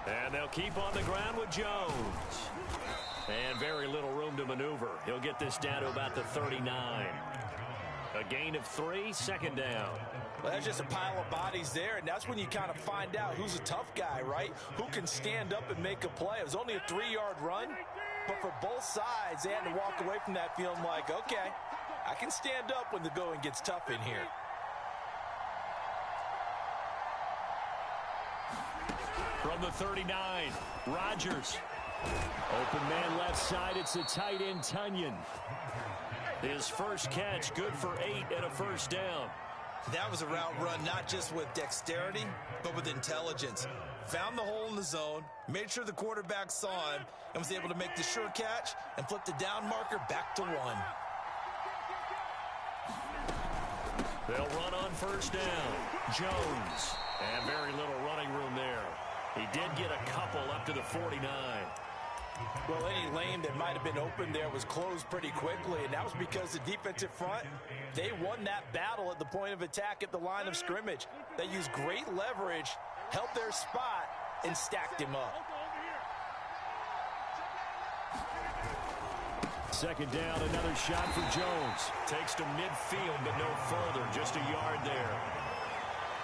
And they'll keep on the ground with Jones. And very little room to maneuver. He'll get this down to about the 39. A gain of 3, second down. Well, that's just a pile of bodies there, and that's when you kind of find out who's a tough guy, right? Who can stand up and make a play. It was only a 3-yard run, but for both sides, they had to walk away from that feeling like, okay, I can stand up when the going gets tough in here. From the 39, Rodgers. Open man left side, it's the tight end, Tunyon. His first catch, good for 8 and a first down. That was a route run not just with dexterity, but with intelligence. Found the hole in the zone, made sure the quarterback saw him, and was able to make the sure catch and flip the down marker back to 1. They'll run on first down. Jones. And very little running room there. He did get a couple up to the 49. Well, any lane that might have been open there was closed pretty quickly, and that was because the defensive front, they won that battle at the point of attack at the line of scrimmage. They used great leverage, held their spot, and stacked him up. Second down, another shot for Jones. Takes to midfield, but no further, just a yard there.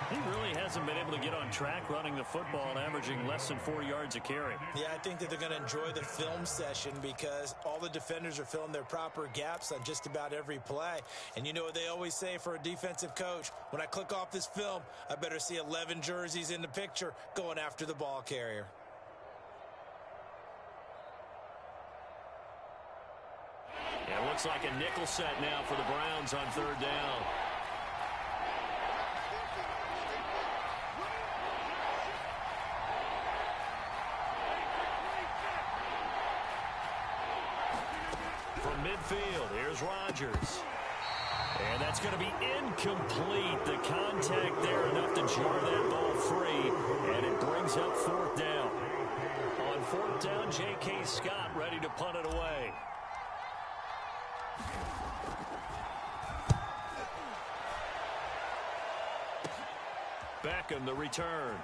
He really hasn't been able to get on track running the football, averaging less than 4 yards a carry. Yeah, I think that they're going to enjoy the film session because all the defenders are filling their proper gaps on just about every play. And you know what they always say for a defensive coach? When I click off this film, I better see 11 jerseys in the picture going after the ball carrier. Yeah, it looks like a nickel set now for the Browns on third down. Midfield, here's Rodgers. And that's going to be incomplete. The contact there enough to jar that ball free. And it brings up fourth down. On fourth down, J.K. Scott ready to punt it away. Beckham, the return.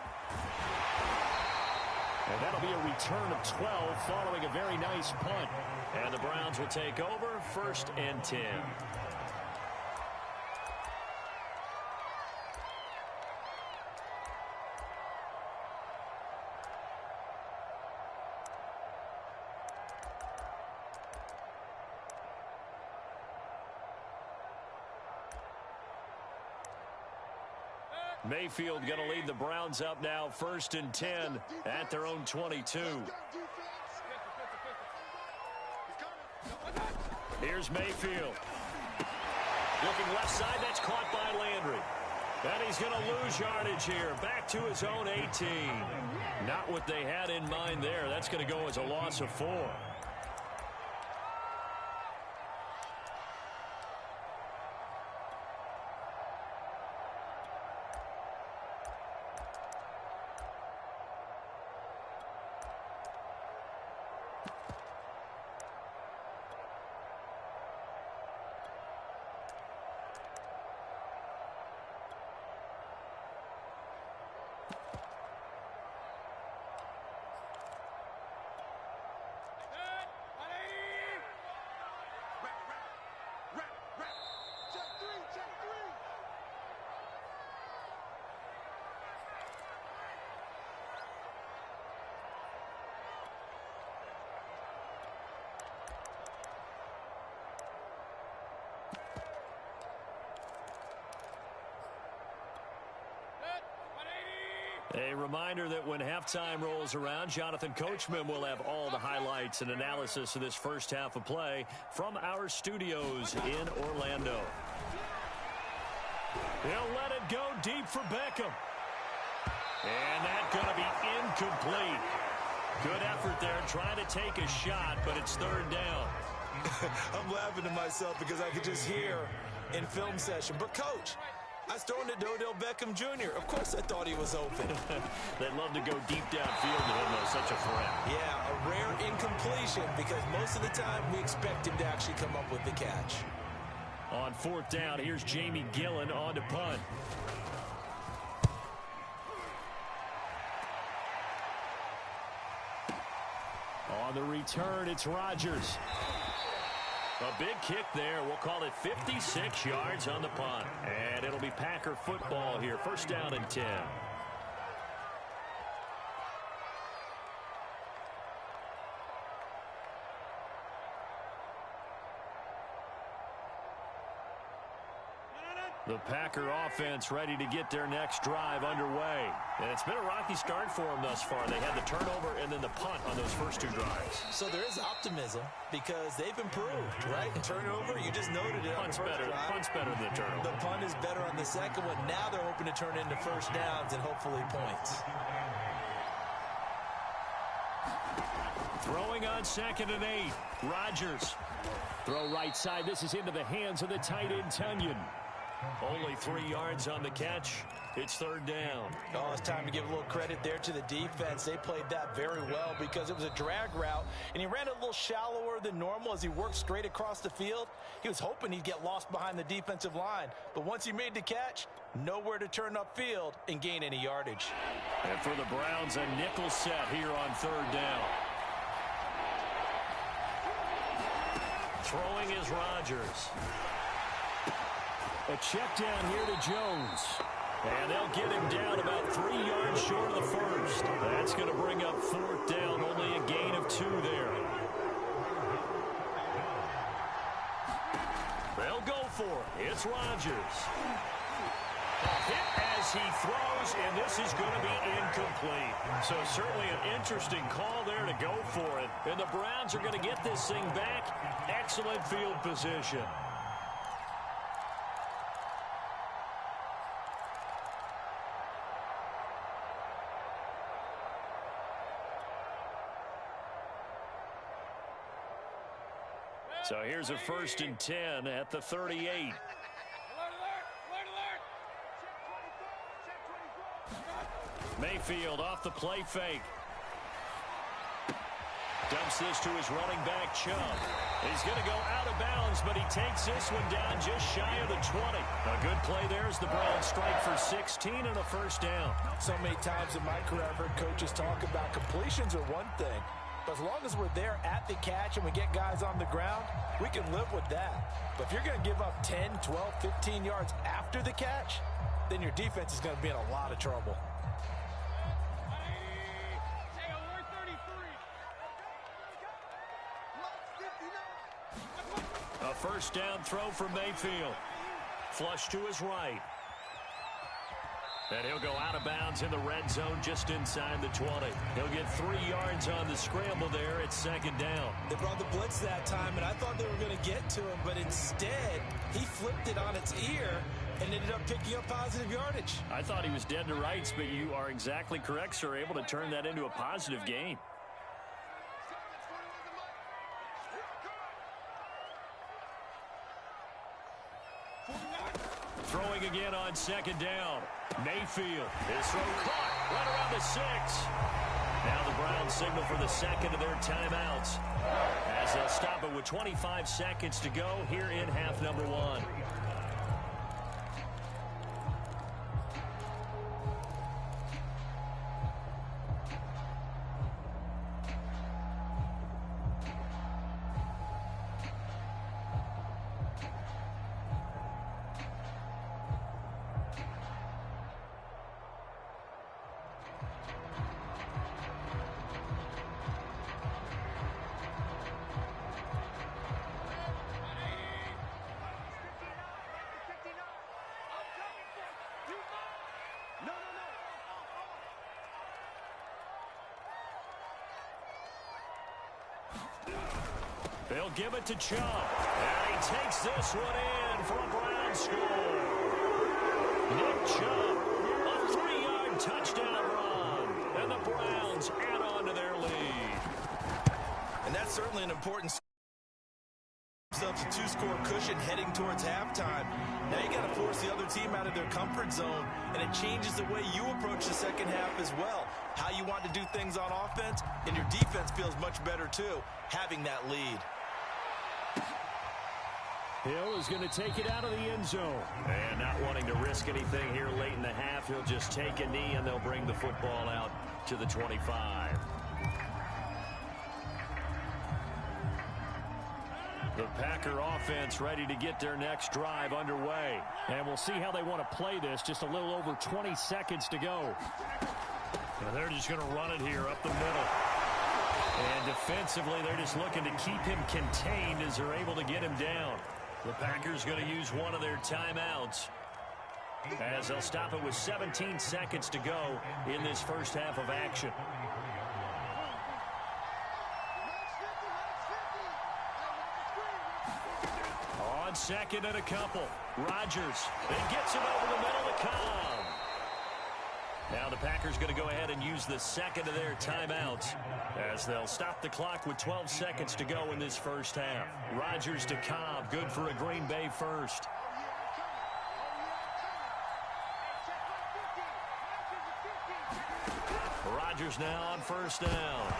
And that'll be a return of 12 following a very nice punt. And the Browns will take over, 1st and 10. Mayfield going to lead the Browns up now, 1st and 10 at their own 22. Here's Mayfield. Looking left side, that's caught by Landry. And he's going to lose yardage here, back to his own 18. Not what they had in mind there. That's going to go as a loss of 4. A reminder that when halftime rolls around, Jonathan Coachman will have all the highlights and analysis of this first half of play from our studios in Orlando. He'll let it go deep for Beckham. And that's going to be incomplete. Good effort there, trying to take a shot, but it's third down. I'm laughing to myself because I could just hear in film session. But, Coach, I was throwing to Odell Beckham Jr. Of course I thought he was open. They'd love to go deep downfield to him, though, such a threat. Yeah, a rare incompletion because most of the time we expect him to actually come up with the catch. On fourth down, here's Jamie Gillen on to punt. On the return, it's Rodgers. A big kick there. We'll call it 56 yards on the punt. And it'll be Packer football here. First down and 10. The Packer offense ready to get their next drive underway. And it's been a rocky start for them thus far. They had the turnover and then the punt on those first two drives. So there is optimism because they've improved, right? Turnover, you just noted it. Punt's better. Punt's better than the turnover. The punt is better on the second one. Now they're hoping to turn into first downs and hopefully points. Throwing on 2nd and 8. Rodgers. Throw right side. This is into the hands of the tight end, Tunyon. Only 3 yards on the catch. It's 3rd down. Oh, it's time to give a little credit there to the defense. They played that very well because it was a drag route, and he ran a little shallower than normal as he worked straight across the field. He was hoping he'd get lost behind the defensive line, but once he made the catch, nowhere to turn upfield and gain any yardage. And for the Browns, a nickel set here on 3rd down. Throwing is Rodgers. A check down here to Jones. And they'll get him down about 3 yards short of the first. That's going to bring up 4th down, only a gain of 2 there. They'll go for it. It's Rodgers. Hit as he throws, and this is going to be incomplete. So certainly an interesting call there to go for it. And the Browns are going to get this thing back. Excellent field position. So here's a 1st and 10 at the 38. Mayfield off the play fake. Dumps this to his running back, Chubb. He's going to go out of bounds, but he takes this one down just shy of the 20. A good play there as the Browns strike for 16 and a 1st down. So many times in my career I've heard coaches talk about completions are one thing. But as long as we're there at the catch and we get guys on the ground, we can live with that. But if you're going to give up 10, 12, 15 yards after the catch, then your defense is going to be in a lot of trouble. A 1st down throw for Mayfield. Flush to his right. And he'll go out of bounds in the red zone just inside the 20. He'll get 3 yards on the scramble there at 2nd down. They brought the blitz that time, and I thought they were going to get to him, but instead he flipped it on its ear and ended up picking up positive yardage. I thought he was dead to rights, but you are exactly correct, sir. Able to turn that into a positive gain. Throwing again on 2nd down. Mayfield. His throw caught right around the 6. Now the Browns signal for the 2nd of their timeouts as they'll stop it with 25 seconds to go here in half number 1. They'll give it to Chubb. And he takes this one in for a Browns score. Nick Chubb, a 3-yard touchdown run. And the Browns add on to their lead. And that's certainly an important themselves a 2-score cushion heading towards halftime. Now you got to force the other team out of their comfort zone, and it changes the way you approach the second half as well. How you want to do things on offense, and your defense feels much better too, having that lead. Hill is going to take it out of the end zone. And not wanting to risk anything here late in the half, he'll just take a knee, and they'll bring the football out to the 25. The Packer offense ready to get their next drive underway. And we'll see how they want to play this. Just a little over 20 seconds to go. And they're just going to run it here up the middle. And defensively, they're just looking to keep him contained as they're able to get him down. The Packers going to use one of their timeouts, as they'll stop it with 17 seconds to go in this first half of action. On second and a couple, Rodgers. It gets it over the middle to Cobb. Now the Packers going to go ahead and use the second of their timeouts, as they'll stop the clock with 12 seconds to go in this first half. Rodgers to Cobb, good for a Green Bay first. Rodgers now on first down.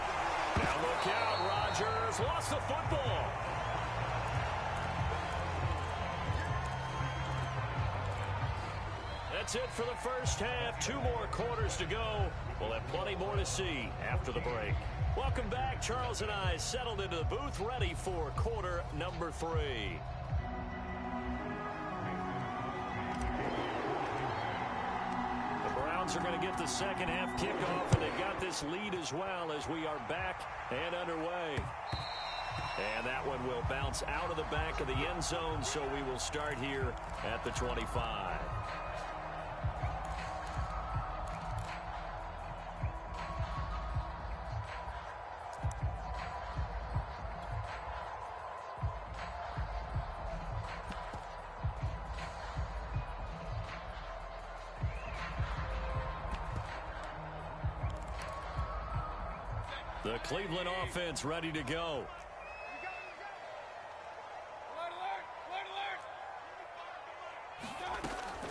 Now look out, Rodgers lost the football. That's it for the first half. 2 more quarters to go. We'll have plenty more to see after the break. Welcome back. Charles and I settled into the booth, ready for quarter number 3. The Browns are going to get the second half kickoff, and they've got this lead as well as we are back and underway. And that one will bounce out of the back of the end zone, so we will start here at the 25. The Cleveland offense ready to go.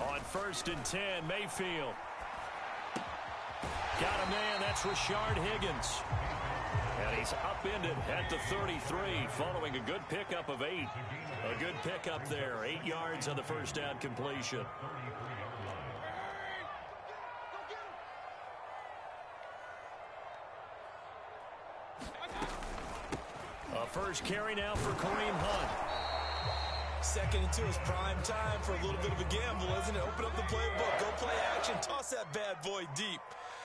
On first and 10, Mayfield. Got a man, that's Rashard Higgins. And he's upended at the 33, following a good pickup of 8. A good pickup there, 8 yards on the first down completion. First carry now for Kareem Hunt. Second and 2 is prime time for a little bit of a gamble, isn't it? Open up the playbook, go play action, toss that bad boy deep.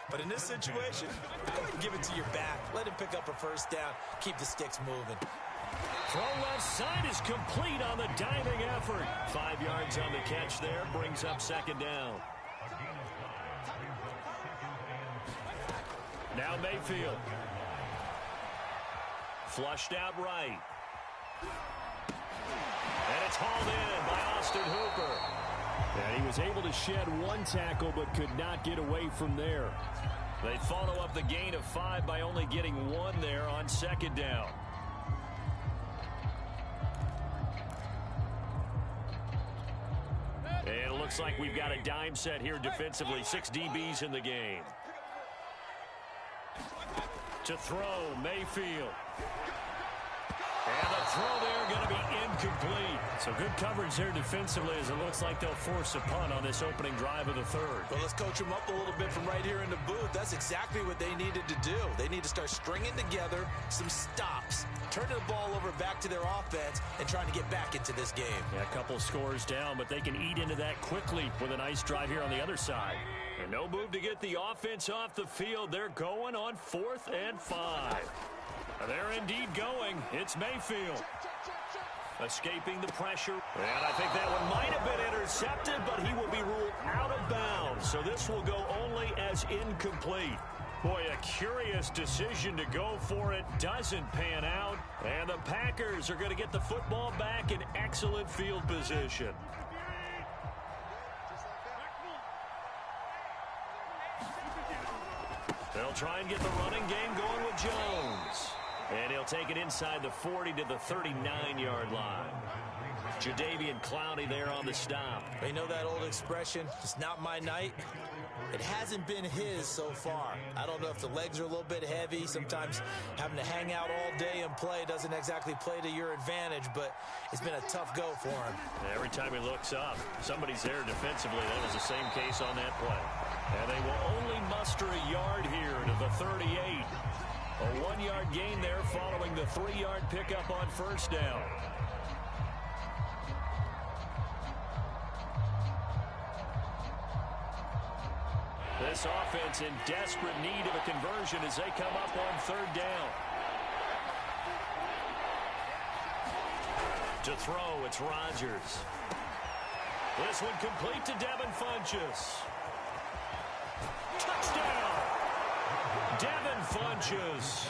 But in this situation, go ahead and give it to your back. Let him pick up a first down. Keep the sticks moving. Throw left side is complete on the diving effort. 5 yards on the catch there, brings up second down. Now Mayfield. Flushed out right. And it's hauled in by Austin Hooper. And he was able to shed 1 tackle but could not get away from there. They follow up the gain of 5 by only getting 1 there on second down. And it looks like we've got a dime set here defensively. 6 DBs in the game. To throw, Mayfield. And the throw there going to be incomplete. So good coverage there defensively, as it looks like they'll force a punt on this opening drive of the third. Well, let's coach them up a little bit from right here in the booth. That's exactly what they needed to do. They need to start stringing together some stops, turning the ball over back to their offense, and trying to get back into this game. Yeah, a couple scores down, but they can eat into that quickly with a nice drive here on the other side. And no move to get the offense off the field. They're going on 4th and 5. They're indeed going. It's Mayfield. Escaping the pressure. And I think that one might have been intercepted, but he will be ruled out of bounds. So this will go only as incomplete. Boy, a curious decision to go for it. Doesn't pan out. And the Packers are going to get the football back in excellent field position. They'll try and get the running game going with Jones. And he'll take it inside the 40 to the 39-yard line. Jadeveon Clowney there on the stop. They know that old expression, it's not my night. It hasn't been his so far. I don't know if the legs are a little bit heavy. Sometimes having to hang out all day and play doesn't exactly play to your advantage, but it's been a tough go for him. Every time he looks up, somebody's there defensively. That was the same case on that play. And they will only muster a yard here to the 38. A 1-yard gain there following the 3-yard pickup on first down. This offense in desperate need of a conversion as they come up on third down. To throw, it's Rodgers. This one complete to Devin Funchess. Touchdown! Devin Funchess,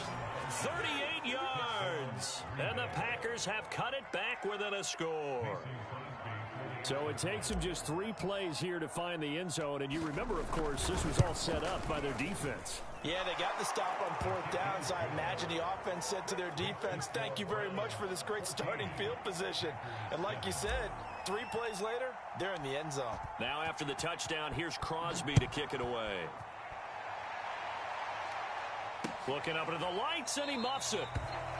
38 yards. And the Packers have cut it back within a score. So it takes them just 3 plays here to find the end zone. And you remember, of course, this was all set up by their defense. Yeah, they got the stop on fourth down, so I imagine the offense said to their defense, thank you very much for this great starting field position. And like you said, 3 plays later, they're in the end zone. Now after the touchdown, here's Crosby to kick it away. Looking up into the lights, and he muffs it.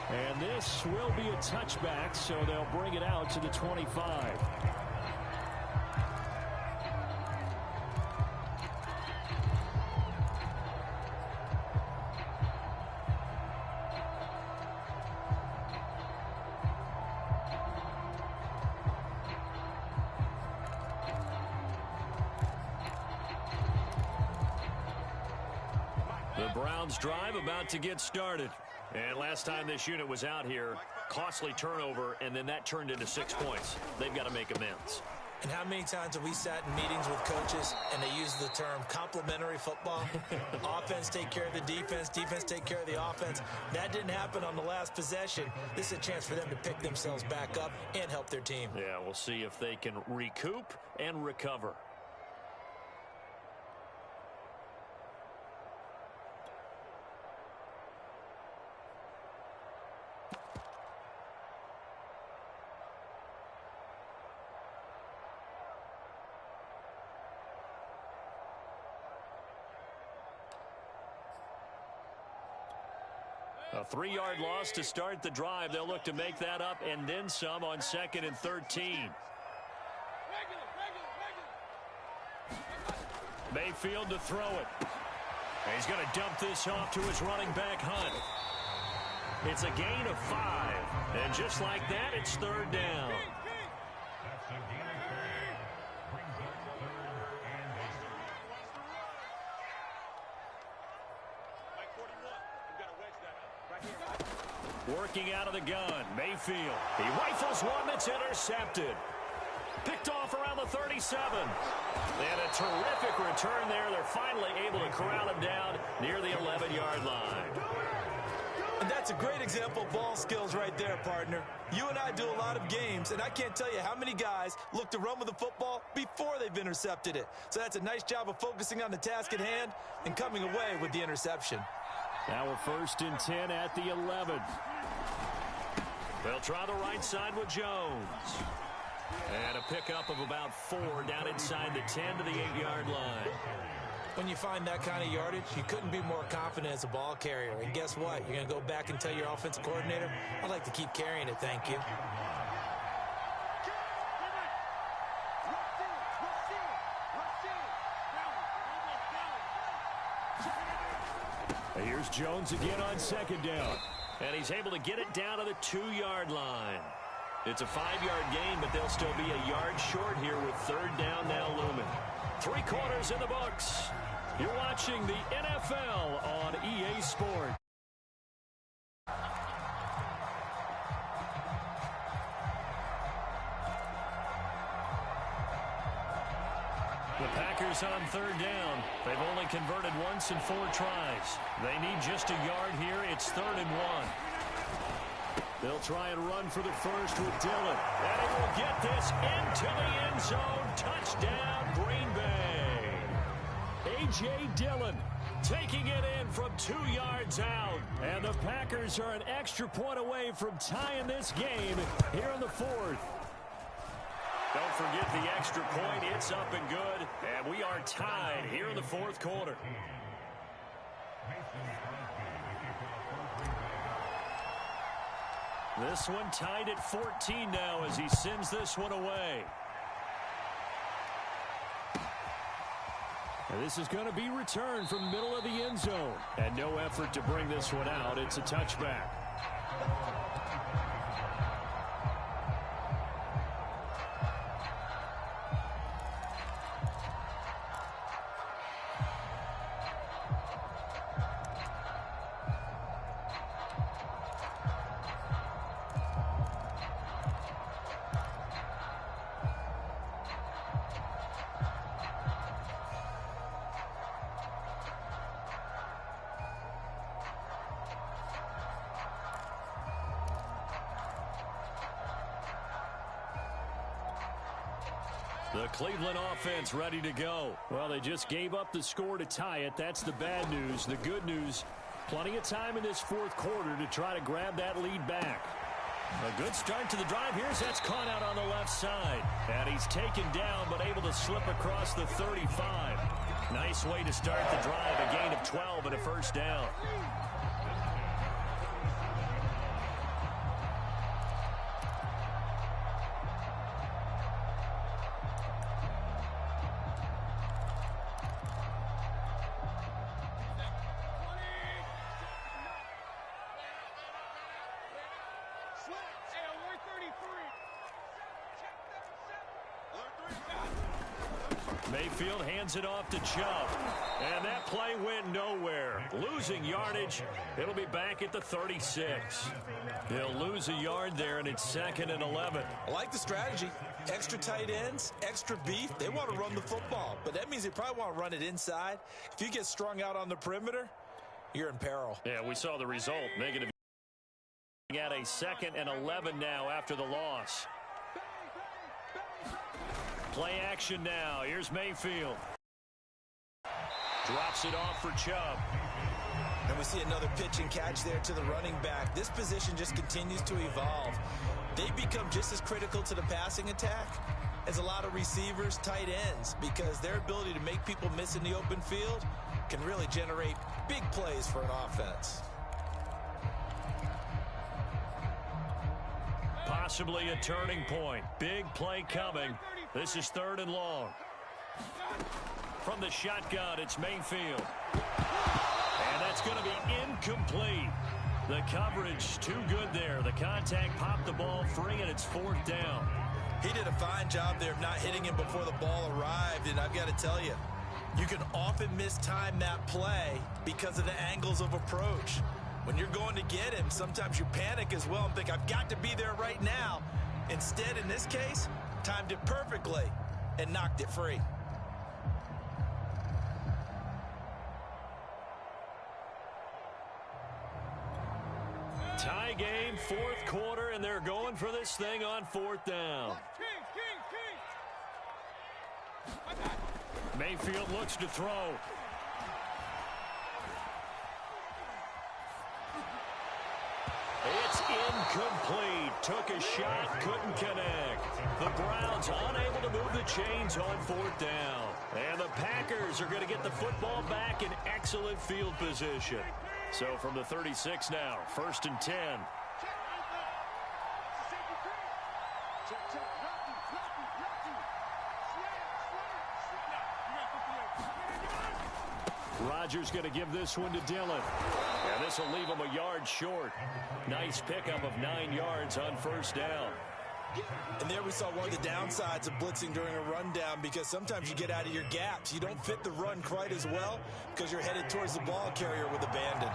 And this will be a touchback, so they'll bring it out to the 25. The Browns drive about to get started. And last time this unit was out here, costly turnover, and then that turned into 6 points. They've got to make amends. And how many times have we sat in meetings with coaches and they use the term complementary football? Offense take care of the defense, defense take care of the offense. That didn't happen on the last possession. This is a chance for them to pick themselves back up and help their team. Yeah, we'll see if they can recoup and recover. A 3-yard loss to start the drive. They'll look to make that up and then some on 2nd and 13. Mayfield to throw it. And he's going to dump this off to his running back, Hunt. It's a gain of 5. And just like that, it's 3rd down. Working out of the gun, Mayfield. He rifles one that's intercepted. Picked off around the 37. And a terrific return there. They're finally able to corral him down near the 11-yard line. And that's a great example of ball skills right there, partner. You and I do a lot of games, and I can't tell you how many guys look to run with the football before they've intercepted it. So that's a nice job of focusing on the task at hand and coming away with the interception. Now a 1st and 10 at the 11. They'll try the right side with Jones. And a pickup of about 4 down inside the 10 to the 8-yard line. When you find that kind of yardage, you couldn't be more confident as a ball carrier. And guess what? You're going to go back and tell your offensive coordinator, I'd like to keep carrying it, thank you. Here's Jones again on 2nd down. And he's able to get it down to the 2-yard line. It's a 5-yard gain, but they'll still be a yard short here with 3rd down now looming. 3 quarters in the books. You're watching the NFL on EA Sports. The Packers on 3rd down. They've only converted once in 4 tries. They need just a yard here. It's 3rd and 1. They'll try and run for the first with Dillon. And he will get this into the end zone. Touchdown, Green Bay. A.J. Dillon taking it in from 2 yards out. And the Packers are an extra point away from tying this game here in the 4th. Don't forget the extra point. It's up and good. And we are tied here in the 4th quarter. This one tied at 14 now as he sends this one away. And this is going to be returned from the middle of the end zone. And no effort to bring this one out. It's a touchback. The Cleveland offense ready to go. Well, they just gave up the score to tie it. That's the bad news. The good news, plenty of time in this fourth quarter to try to grab that lead back. A good start to the drive. Here's that's caught out on the left side. And he's taken down but able to slip across the 35. Nice way to start the drive. A gain of 12 and a first down. Mayfield hands it off to Chubb. And that play went nowhere. Losing yardage. It'll be back at the 36. He'll lose a yard there, and it's 2nd and 11. I like the strategy. Extra tight ends, extra beef. They want to run the football, but that means they probably want to run it inside. If you get strung out on the perimeter, you're in peril. Yeah, we saw the result. Negative at a 2nd and 11 now after the loss. Play action now. Here's Mayfield. Drops it off for Chubb. And we see another pitch and catch there to the running back. This position just continues to evolve. They become just as critical to the passing attack as a lot of receivers, tight ends, because their ability to make people miss in the open field can really generate big plays for an offense. Possibly a turning point. Big play coming. This is 3rd and long. From the shotgun, it's Mayfield. And that's going to be incomplete. The coverage too good there. The contact popped the ball free, and it's 4th down. He did a fine job there of not hitting him before the ball arrived, and I've got to tell you, you can often mistime that play because of the angles of approach. When you're going to get him, sometimes you panic as well and think, I've got to be there right now. Instead, in this case, timed it perfectly and knocked it free. Tie game, 4th quarter, and they're going for this thing on 4th down. Mayfield looks to throw. It's incomplete. Took a shot, couldn't connect. The Browns unable to move the chains on 4th down. And the Packers are going to get the football back in excellent field position. So from the 36 now, 1st and 10. Rodgers going to give this one to Dillon. And this will leave him a yard short. Nice pickup of 9 yards on 1st down. And there we saw one of the downsides of blitzing during a rundown, because sometimes you get out of your gaps. You don't fit the run quite as well because you're headed towards the ball carrier with abandon.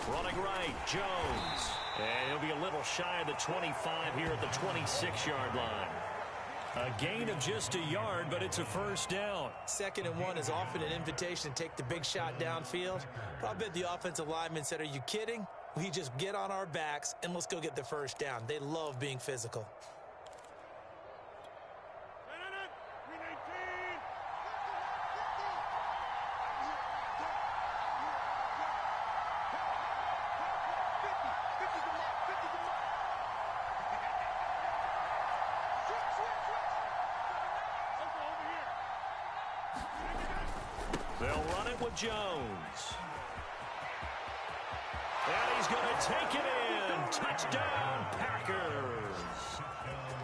Running right, Jones. And he'll be a little shy of the 25 here at the 26-yard line. A gain of just a yard, but it's a 1st down. 2nd and 1 is often an invitation to take the big shot downfield. But I bet the offensive lineman said, are you kidding? We just get on our backs and let's go get the 1st down. They love being physical. They'll run it with Jones. And he's going to take it in. Touchdown, Packers.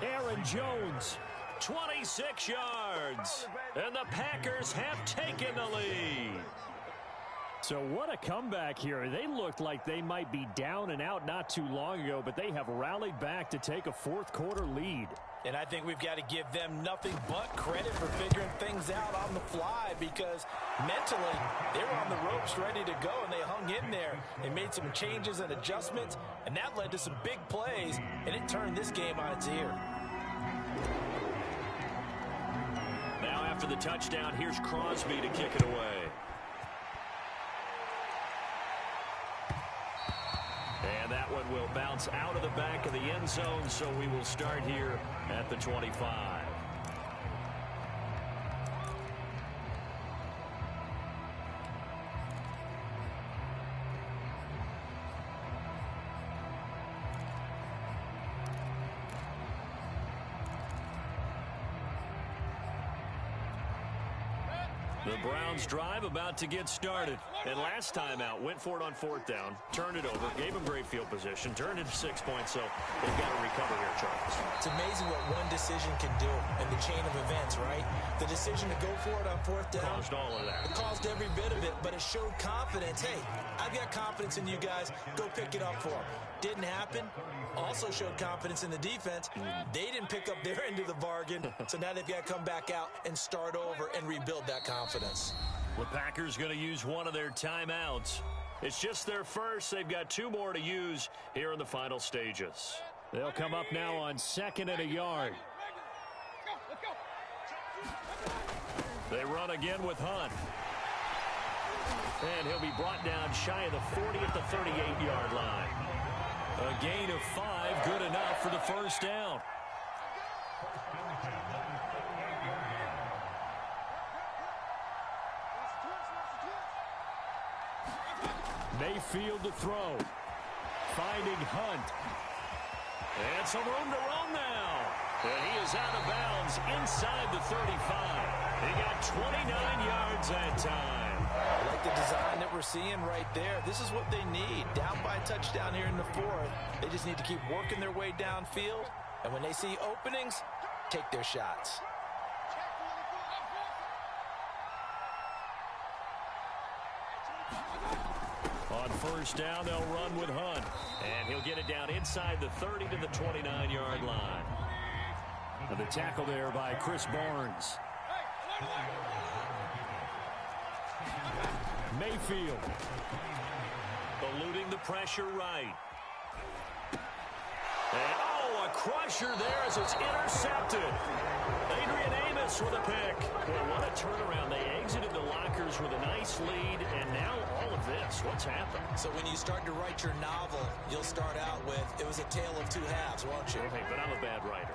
Aaron Jones, 26 yards. And the Packers have taken the lead. So what a comeback here. They looked like they might be down and out not too long ago, but they have rallied back to take a 4th quarter lead. And I think we've got to give them nothing but credit for figuring things out on the fly, because mentally they were on the ropes ready to go, and they hung in there. They made some changes and adjustments, and that led to some big plays, and it turned this game on its ear. Now after the touchdown, here's Crosby to kick it away. will bounce out of the back of the end zone, so we will start here at the 25. The Browns drive about to get started. And last time out, went for it on fourth down, turned it over, gave them great field position, turned it to 6 points, so they've got to recover here, Charles. It's amazing what one decision can do in the chain of events, right? The decision to go for it on fourth down. Caused all of that. It caused every bit of it, but it showed confidence. Hey, I've got confidence in you guys. Go pick it up for them. Didn't happen. Also showed confidence in the defense. They didn't pick up their end of the bargain, so now they've got to come back out and start over and rebuild that confidence. The Packers going to use one of their timeouts. It's just their first. They've got 2 more to use here in the final stages. They'll come up now on 2nd and a yard. They run again with Hunt. And he'll be brought down shy of the 40 at the 38-yard line. A gain of 5, good enough for the first down. Mayfield to throw. Finding Hunt. And some room to run now. And he is out of bounds inside the 35. He got 29 yards that time. I like the design that we're seeing right there. This is what they need. Down by a touchdown here in the 4th. They just need to keep working their way downfield. And when they see openings, take their shots. On first down, they'll run with Hunt. And he'll get it down inside the 30 to the 29-yard line. And the tackle there by Chris Barnes. Mayfield. Eluding the pressure right. And, oh, a crusher there as it's intercepted. Adrian Amos with a pick. Well, what a turnaround. They exited the lockers with a nice lead, and now all of this. What's happened? So when you start to write your novel, you'll start out with, it was a tale of 2 halves, won't you? Okay, but I'm a bad writer.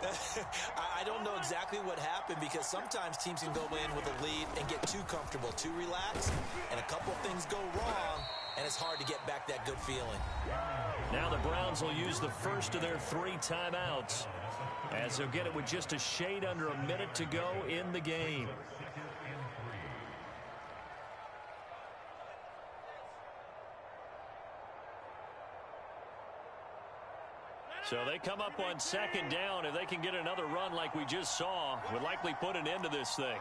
I don't know exactly what happened because sometimes teams can go in with a lead and get too comfortable, too relaxed, and a couple of things go wrong, and it's hard to get back that good feeling. Now the Browns will use the first of their 3 timeouts as they'll get it with just a shade under a minute to go in the game. So they come up on 2nd down. If they can get another run like we just saw, would likely put an end to this thing.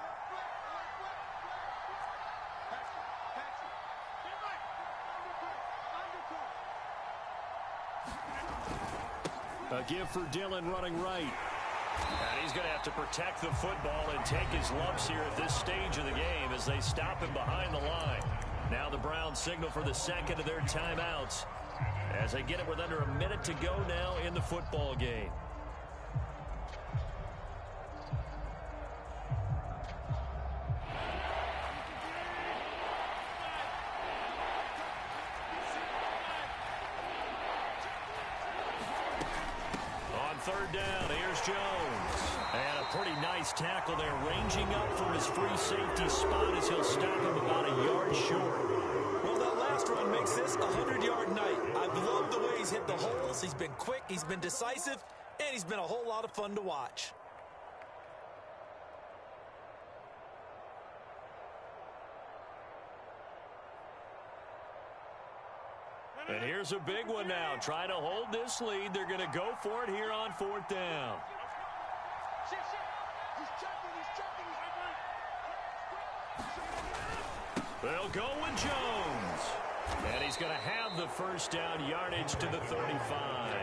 A give for Dillon running right. And he's going to have to protect the football and take his lumps here at this stage of the game as they stop him behind the line. Now the Browns signal for the 2nd of their timeouts as they get it with under a minute to go now in the football game. On 3rd down, here's Jones. And a pretty nice tackle there, ranging up for his free safety spot as he'll stop him about a yard short. Well, that last run makes this a 100-yard night. I've loved the way he's hit the holes. He's been quick, he's been decisive, and he's been a whole lot of fun to watch. And here's a big one now. Trying to hold this lead. They're going to go for it here on 4th down. They'll go with Jones. And he's going to have the first down, yardage to the 35.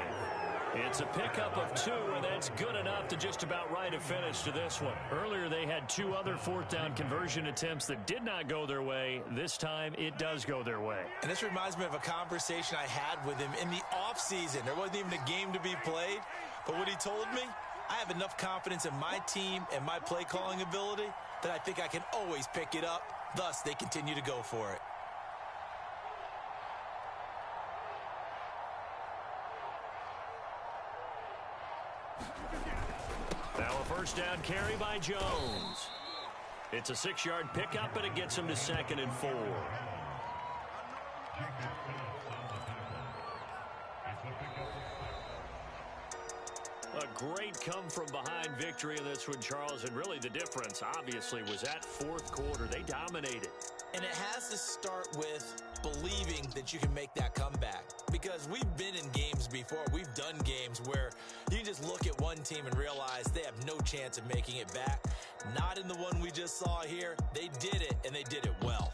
It's a pickup of 2, and that's good enough to just about write a finish to this one. Earlier, they had 2 other 4th down conversion attempts that did not go their way. This time, it does go their way. And this reminds me of a conversation I had with him in the offseason. There wasn't even a game to be played. But what he told me, I have enough confidence in my team and my play calling ability that I think I can always pick it up. Thus, they continue to go for it. Now a first down carry by Jones. It's a 6-yard pickup, and it gets him to 2nd and 4. A great come-from-behind victory in this one, Charles, and really the difference, obviously, was that fourth quarter. They dominated. And it has to start with believing that you can make that comeback. Because we've been in games before. We've done games where you can just look at one team and realize they have no chance of making it back. Not in the one we just saw here. They did it, and they did it well.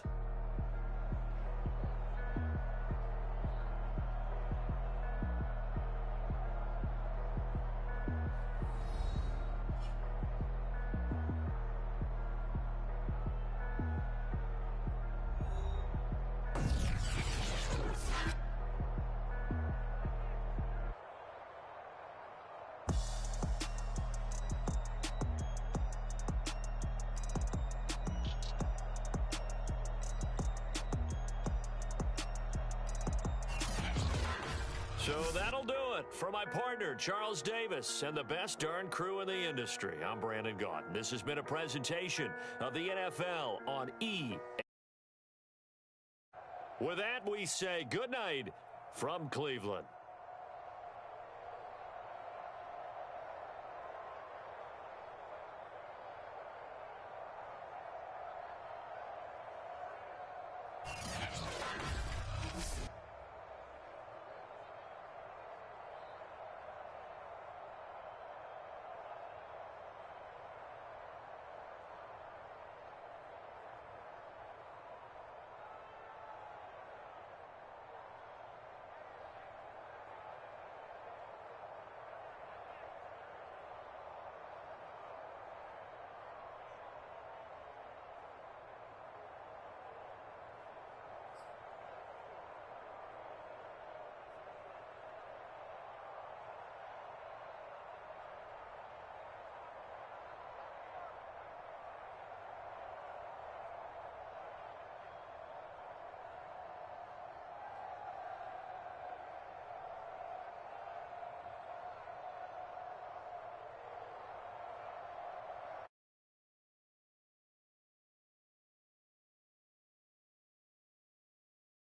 So that'll do it for my partner, Charles Davis, and the best darn crew in the industry. I'm Brandon Gaudin. This has been a presentation of the NFL on E. With that, we say good night from Cleveland.